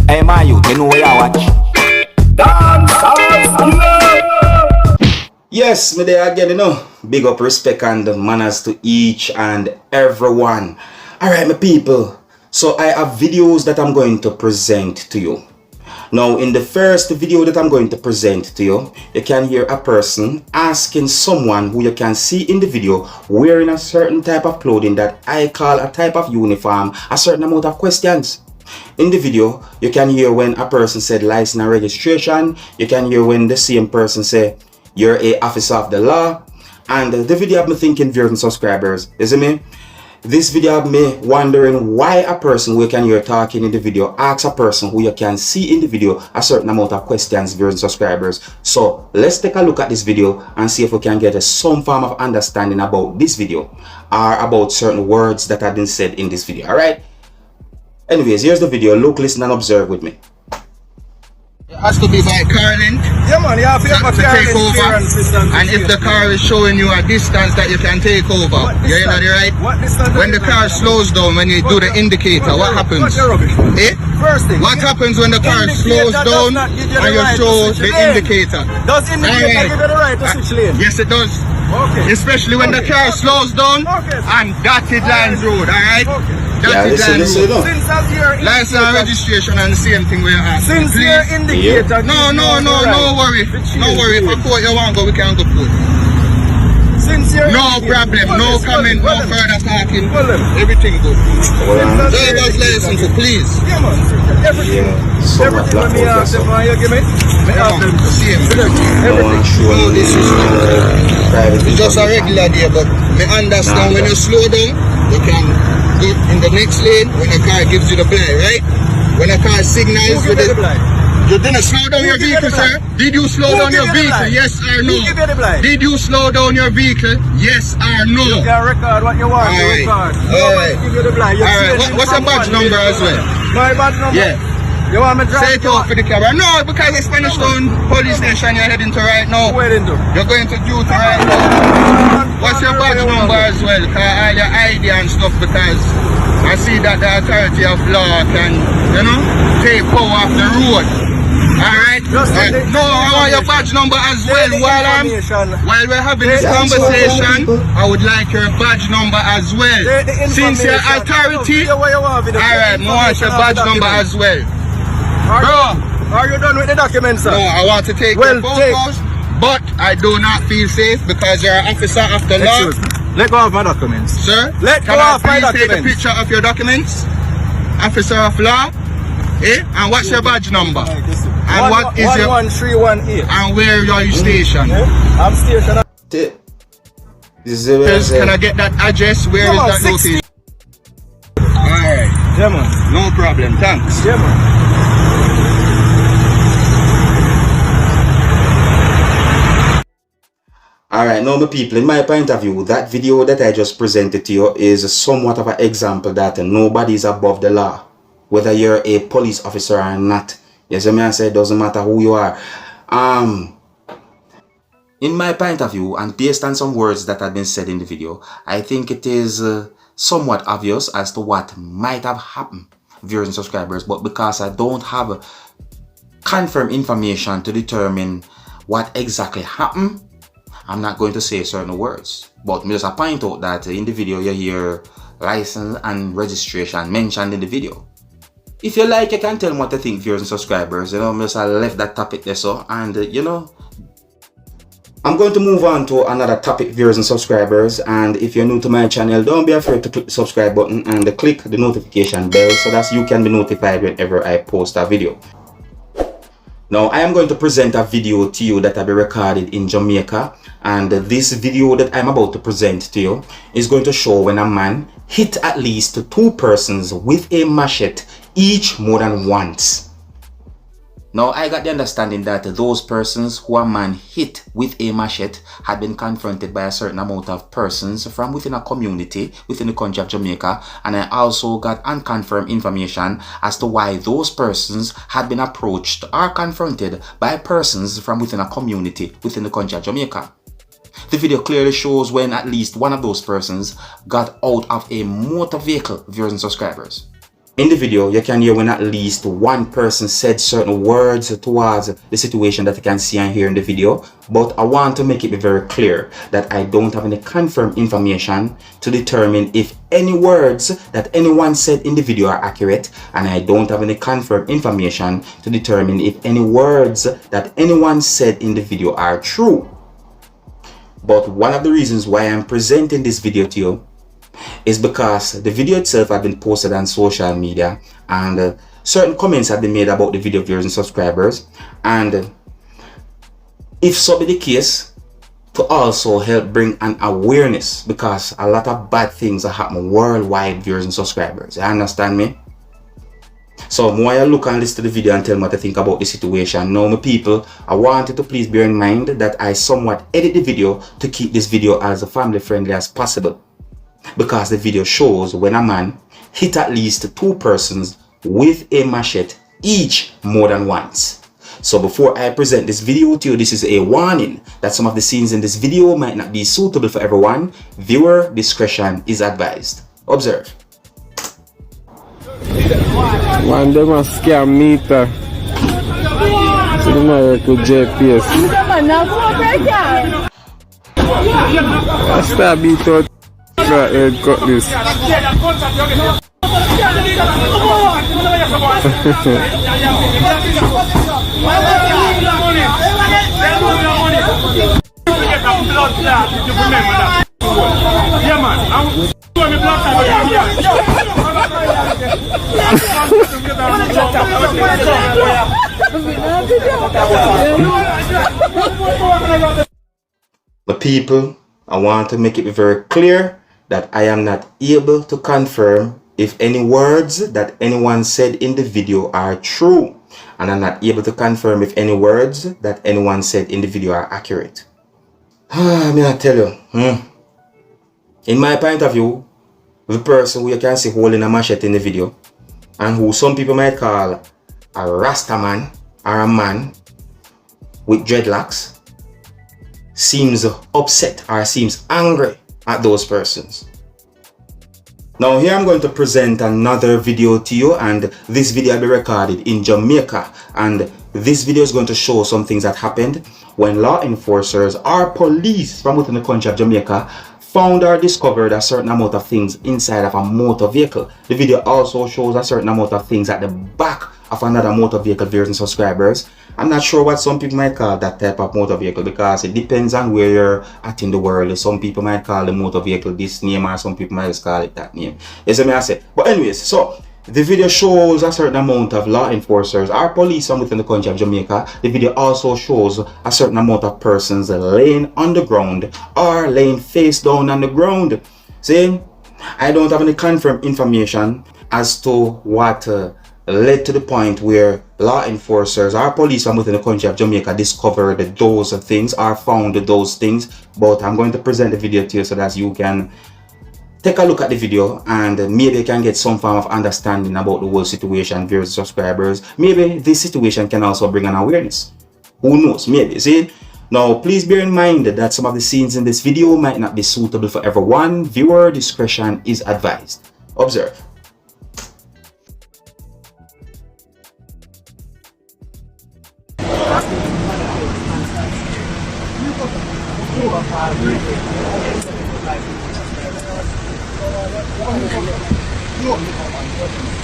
Hey, my youth, you know where you watch? Dancehall Skilla. Yes, me there again, you know. Big up respect and manners to each and everyone. Alright, my people. So I have videos that I'm going to present to you. Now, in the first video that I'm going to present to you, you can hear a person asking someone who you can see in the video wearing a certain type of clothing that I call a type of uniform, a certain amount of questions. In the video, you can hear when a person said license and registration. You can hear when the same person say you're a officer of the law. And the video have me thinking, viewers and subscribers, is it me? This video have me wondering why a person who you can hear talking in the video asks a person who you can see in the video a certain amount of questions, viewers and subscribers. So let's take a look at this video and see if we can get some form of understanding about this video or about certain words that have been said in this video. Alright? Anyways, here's the video. Look, listen and observe with me. It has to be by car length. Yeah, man, you have to have a car take over. And if the car is showing you a distance that you can take over, you're in the right. What distance? When the car slows down, when you do the indicator, what happens? Eh? First thing. What happens when the car slows down and you show the indicator? Does indicator give you the right to switch lane? Yes, it does. Okay. Especially when the car slows down and dotted lines road, alright? Yeah, listen. Since as your license and registration and the same thing we are. Since your indicator. No worry. No worry. If I quote you want go, we can go quote. Since your no problem, no comment, no further talking. Everything good. Driver's license, please. Yeah, man. Everything when me ask them, you give me? Me ask them to see everything. No disrespect. It's just a regular day, but me understand when you slow down, you can get in the next lane when a car gives you the blind, right? When a car signals with it. You didn't slow down your vehicle, sir? Did you slow down your vehicle? Yes or no? Did you slow down your vehicle? Yes or no? You can record what you want to record. Alright. What's your badge number as well? My badge number? Yeah. You want me to say it out for the camera? No, because the Spanish Town police station you're heading to right now. Where into? You're going to duty right now. What's your badge number as well? All your ID and stuff, because I see that the authority of law can, you know, take power off the road. Alright? No, I want your badge number as well. While we're having this conversation, I would like your badge number as well. Since your authority, alright, I want your badge number as well. Bro, are you done with the documents, sir? No, I want to take your photos, but I do not feel safe because you're an officer of the law. Let go of my documents. Sir, let go of my documents. Take a picture of your documents? Officer of law? Eh? And what's your badge number? And what is your 11318? And where are you stationed? I'm stationed. Can I get that address? Where is that location? Alright. Yeah, man. No problem. Thanks. Yeah, man. Alright, now my people, in my point of view, that video that I just presented to you is somewhat of an example that nobody is above the law. Whether you're a police officer or not. Yes, I mean, I say it doesn't matter who you are. In my point of view, and based on some words that have been said in the video, I think it is somewhat obvious as to what might have happened, viewers and subscribers. But because I don't have confirmed information to determine what exactly happened, I'm not going to say certain words. But me just point out that in the video you hear license and registration mentioned in the video. If you like, you can tell me what you think, viewers and subscribers. You know, I just left that topic there, so, and you know, I'm going to move on to another topic, viewers and subscribers. And if you're new to my channel, don't be afraid to click the subscribe button and click the notification bell so that you can be notified whenever I post a video. Now, I am going to present a video to you that will be recorded in Jamaica. And this video that I'm about to present to you is going to show when a man hit at least 2 persons with a machete, each more than once. Now, I got the understanding that those persons who a man hit with a machete had been confronted by a certain amount of persons from within a community within the country of Jamaica, and I also got unconfirmed information as to why those persons had been approached or confronted by persons from within a community within the country of Jamaica. The video clearly shows when at least one of those persons got out of a motor vehicle, viewers and subscribers. In the video, you can hear when at least one person said certain words towards the situation that you can see and hear in the video. But I want to make it very clear that I don't have any confirmed information to determine if any words that anyone said in the video are accurate, and I don't have any confirmed information to determine if any words that anyone said in the video are true. But one of the reasons why I'm presenting this video to you is because the video itself had been posted on social media, and certain comments have been made about the video viewers and subscribers, and if so be the case, to also help bring an awareness, because a lot of bad things are happening worldwide, viewers and subscribers. You understand me? So more you look and listen to the video and tell me what to think about the situation. Now, my people, I want you to please bear in mind that I somewhat edit the video to keep this video as family friendly as possible, because the video shows when a man hit at least 2 persons with a machete each more than once. So before I present this video to you, this is a warning that some of the scenes in this video might not be suitable for everyone. Viewer discretion is advised. Observe. One them a scam meter. So they might to JPS. I start beat out head cut this. But people, I want to make it very clear that I am not able to confirm if any words that anyone said in the video are true, and I'm not able to confirm if any words that anyone said in the video are accurate. I mean, I tell you, in my point of view, the person who you can see holding a machete in the video, and who some people might call a Rasta man or a man with dreadlocks, seems upset or seems angry at those persons. Now here I'm going to present another video to you, and this video will be recorded in Jamaica, and this video is going to show some things that happened when law enforcers or police from within the country of Jamaica found or discovered a certain amount of things inside of a motor vehicle. The video also shows a certain amount of things at the back of another motor vehicle, viewers and subscribers. I'm not sure what some people might call that type of motor vehicle, because it depends on where you're at in the world. Some people might call the motor vehicle this name, or some people might just call it that name. You see me I say? But anyways, so the video shows a certain amount of law enforcers or police from within the country of Jamaica. The video also shows a certain amount of persons laying on the ground or laying face down on the ground. See, I don't have any confirmed information as to what led to the point where law enforcers or police from within the country of Jamaica discovered those things or found those things. But I'm going to present the video to you so that you can take a look at the video and maybe you can get some form of understanding about the whole situation, viewers, subscribers. Maybe this situation can also bring an awareness. Who knows? Maybe. See? Now, please bear in mind that some of the scenes in this video might not be suitable for everyone. Viewer discretion is advised. Observe.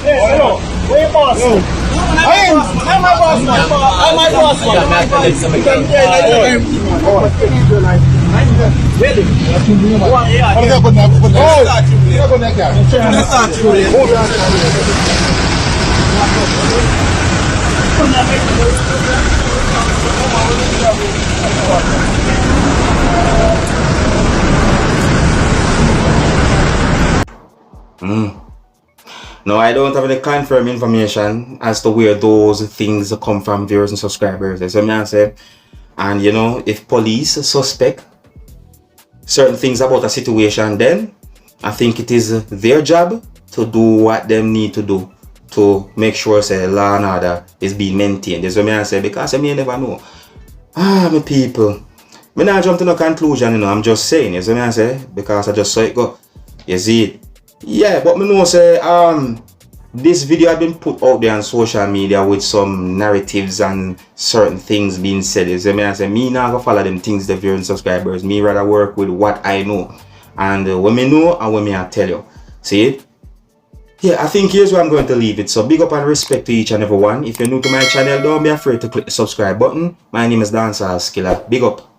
Hello, where your boss? I'm my boss, man. I'm my boss, man. Ready? No, I don't have any confirmed information as to where those things come from, viewers and subscribers. That's what I say. And you know, if police suspect certain things about a situation, then I think it is their job to do what they need to do to make sure say law and order is being maintained. That's what I say, because I may never know. My people, I not jump to no conclusion, you know. I'm just saying, you see what I say, because I just saw it go. You see it. Yeah, but me know say this video had been put out there on social media with some narratives and certain things being said. You see me, I say, me not gonna follow them things, the viewers and subscribers. Me rather work with what I know. And when me know and when me I tell you. See it? Yeah, I think here's where I'm going to leave it. So big up and respect to each and every one. If you're new to my channel, don't be afraid to click the subscribe button. My name is Dancehall Skilla. Big up.